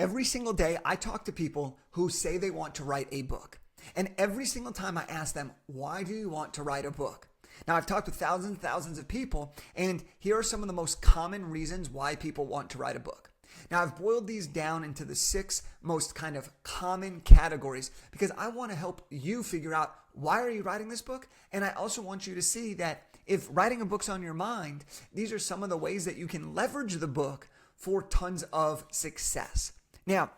every single day I talk to people who say they want to write a book. And every single time I ask them, why do you want to write a book? Now, I've talked with thousands and thousands of people, and here are some of the most common reasons why people want to write a book. Now, I've boiled these down into the 6 most kind of common categories because I want to help you figure out why are you writing this book? And I also want you to see that if writing a book's on your mind, these are some of the ways that you can leverage the book for tons of success. Now,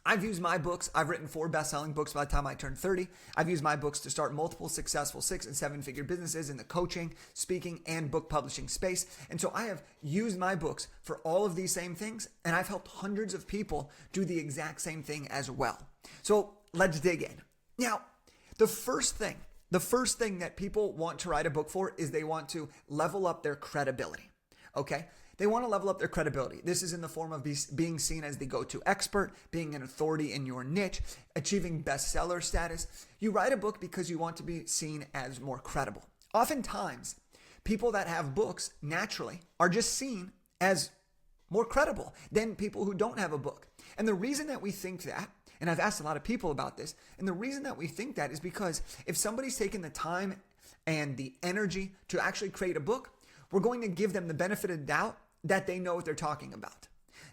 I've used my books. I've written 4 best-selling books by the time I turned 30. I've used my books to start multiple successful 6- and 7-figure businesses in the coaching, speaking, and book publishing space. And so I have used my books for all of these same things, and I've helped hundreds of people do the exact same thing as well. So let's dig in. Now, the first thing that people want to write a book for is they want to level up their credibility. Okay? They want to level up their credibility. This is in the form of being seen as the go-to expert, being an authority in your niche, achieving bestseller status. You write a book because you want to be seen as more credible. Oftentimes, people that have books naturally are just seen as more credible than people who don't have a book. And the reason that we think that, and I've asked a lot of people about this, and the reason that we think that is because if somebody's taken the time and the energy to actually create a book, we're going to give them the benefit of the doubt that they know what they're talking about.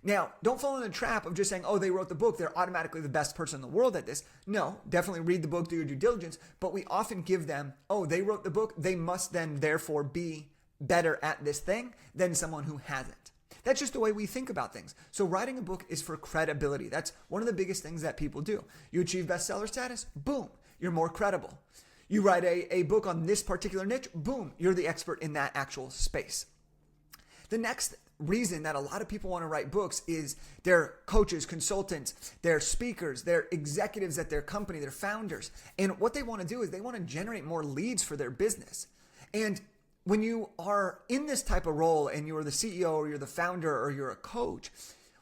Now, don't fall in the trap of just saying, oh, they wrote the book, they're automatically the best person in the world at this. No, definitely read the book, do your due diligence, but we often give them, oh, they wrote the book, they must then therefore be better at this thing than someone who hasn't. That's just the way we think about things. So writing a book is for credibility. That's one of the biggest things that people do. You achieve bestseller status, boom, you're more credible. You write a book on this particular niche, boom, you're the expert in that actual space. The next reason that a lot of people want to write books is they're coaches, consultants, they're speakers, they're executives at their company, they're founders. And what they want to do is they want to generate more leads for their business. And when you are in this type of role and you're the CEO or you're the founder or you're a coach,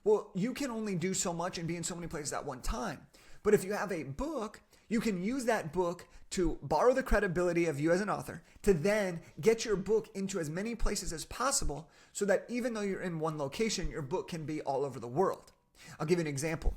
well, you can only do so much and be in so many places at one time. But if you have a book, you can use that book to borrow the credibility of you as an author to then get your book into as many places as possible so that even though you're in one location, your book can be all over the world. I'll give you an example.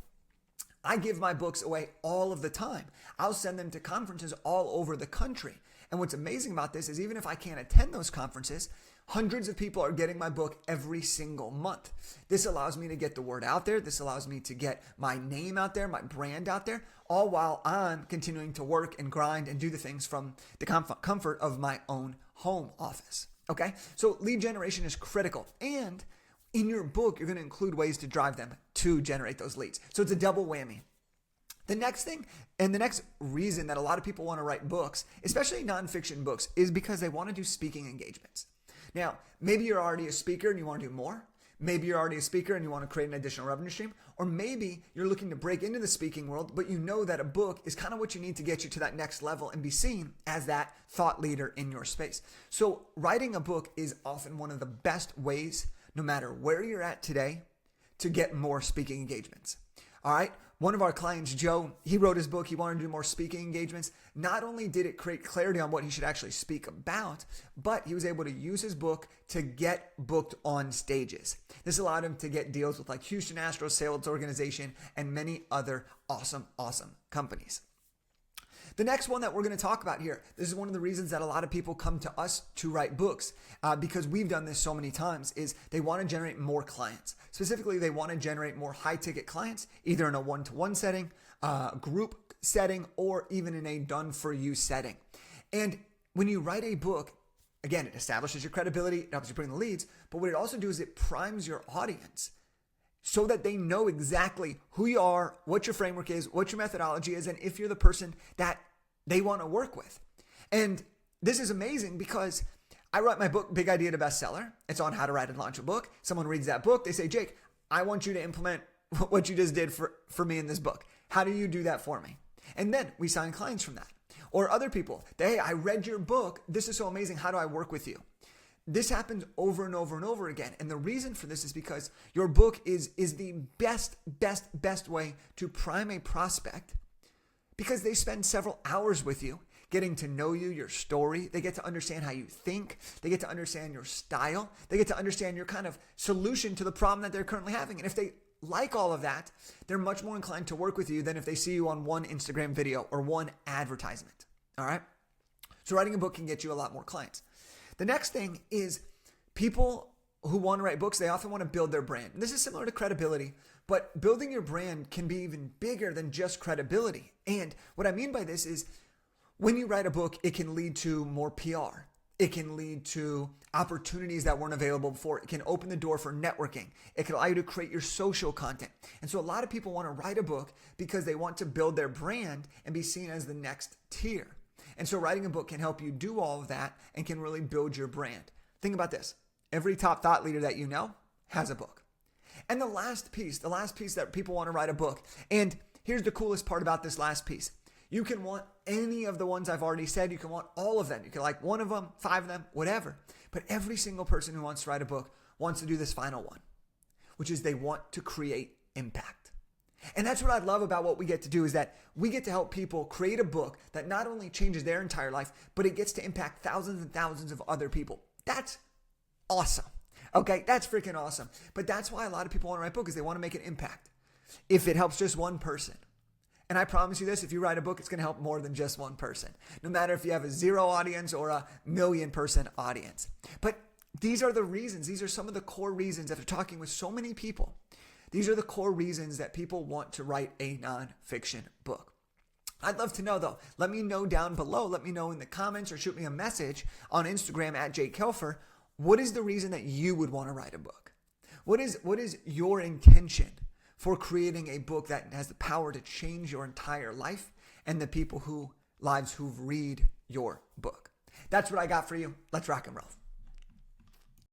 I give my books away all of the time. I'll send them to conferences all over the country. And what's amazing about this is even if I can't attend those conferences, hundreds of people are getting my book every single month. This allows me to get the word out there. This allows me to get my name out there, my brand out there, all while I'm continuing to work and grind and do the things from the comfort of my own home office. Okay? So lead generation is critical. And in your book, you're going to include ways to drive them to generate those leads. So it's a double whammy. The next thing, and the next reason that a lot of people want to write books, especially nonfiction books, is because they want to do speaking engagements. Now, maybe you're already a speaker and you want to do more. Maybe you're already a speaker and you want to create an additional revenue stream. Or maybe you're looking to break into the speaking world, but you know that a book is kind of what you need to get you to that next level and be seen as that thought leader in your space. So writing a book is often one of the best ways, no matter where you're at today, to get more speaking engagements. All right. One of our clients, Joe, he wrote his book. He wanted to do more speaking engagements. Not only did it create clarity on what he should actually speak about, but he was able to use his book to get booked on stages. This allowed him to get deals with like Houston Astros Sales Organization and many other awesome companies. The next one that we're going to talk about here, this is one of the reasons that a lot of people come to us to write books because we've done this so many times, is they want to generate more clients. Specifically, they want to generate more high-ticket clients, either in a one-to-one setting, group setting, or even in a done-for-you setting. And when you write a book, again, it establishes your credibility, it helps you bring the leads, but what it also does is it primes your audience so that they know exactly who you are, what your framework is, what your methodology is, and if you're the person that they want to work with. And this is amazing because I write my book, Big Idea to Bestseller. It's on how to write and launch a book. Someone reads that book. They say, Jake, I want you to implement what you just did for me in this book. How do you do that for me? And then we sign clients from that. Or other people, hey, I read your book. This is so amazing. How do I work with you? This happens over and over and over again. And the reason for this is because your book is the best way to prime a prospect, because they spend several hours with you getting to know you, your story. They get to understand how you think. They get to understand your style. They get to understand your kind of solution to the problem that they're currently having. And if they like all of that, they're much more inclined to work with you than if they see you on one Instagram video or one advertisement. All right? So writing a book can get you a lot more clients. The next thing is people who want to write books, they often want to build their brand. And this is similar to credibility, but building your brand can be even bigger than just credibility. And what I mean by this is when you write a book, it can lead to more PR. It can lead to opportunities that weren't available before. It can open the door for networking. It can allow you to create your social content. And so a lot of people want to write a book because they want to build their brand and be seen as the next tier. And so writing a book can help you do all of that and can really build your brand. Think about this. Every top thought leader that you know has a book. And the last piece that people want to write a book. And here's the coolest part about this last piece. You can want any of the ones I've already said. You can want all of them. You can like one of them, 5 of them, whatever. But every single person who wants to write a book wants to do this final one, which is they want to create impact. And that's what I love about what we get to do is that we get to help people create a book that not only changes their entire life, but it gets to impact thousands and thousands of other people. That's awesome. Okay, that's freaking awesome. But that's why a lot of people want to write books, is they want to make an impact. If it helps just one person. And I promise you this, if you write a book, it's going to help more than just one person. No matter if you have a 0 audience or a 1,000,000-person audience. But these are the reasons. These are some of the core reasons, after talking with so many people, these are the core reasons that people want to write a nonfiction book. I'd love to know though. Let me know down below. Let me know in the comments or shoot me a message on Instagram at @JakeKelfer. What is the reason that you would want to write a book? What is your intention for creating a book that has the power to change your entire life and the people who read your book? That's what I got for you. Let's rock and roll.